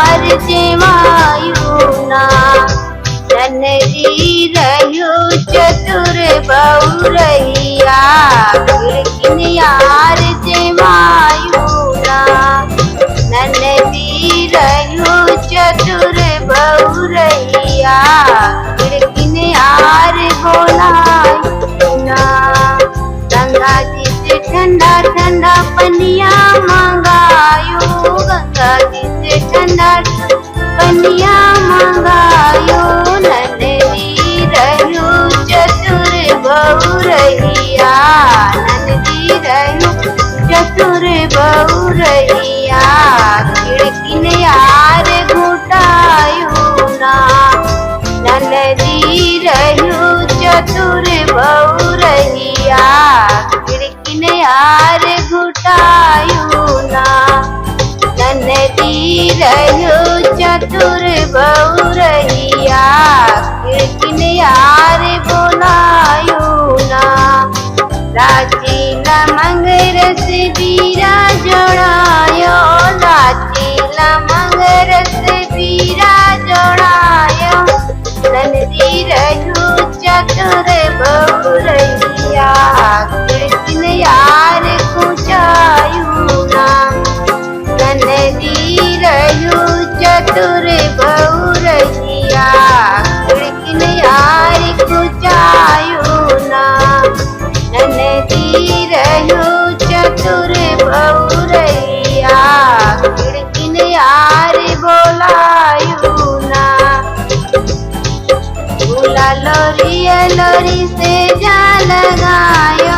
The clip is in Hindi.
यार जेवायुना ननरी रहो चतुर बहुरैया खिड़किन यार जेवायुना ननरी रहो चतुर बहुरैया खिड़किन यार बोलायुना गंगा जी से ठंडा ठंडा पनिया मंगायो गंगा जी से ठंडा पनिया मंगायो ननदी रहो चतुर बहुरैया ननदी रहो चतुर बहुरैया खिड़किन यार घुटायो ना ननदी रहो चतुर बहुरैया खिड़किन यार घुटायो ना ननदी रहो चतुर बहुरैया खिड़किन यार बोलायो ना लाची लमंग रस बीरा जोड़ायो लाची लमंग रस बीरा जोड़ायो ननदी रहो चतुर बहुरैया खिड़किन यार कुचायो ना ननदी रहो चतुर बहुरैया खिड़किन यार कुचायो ना ननदी रहो चतुर बहुरैया खिड़किन यार बोलायो ना भूला लोरी लोरी से जा लगायो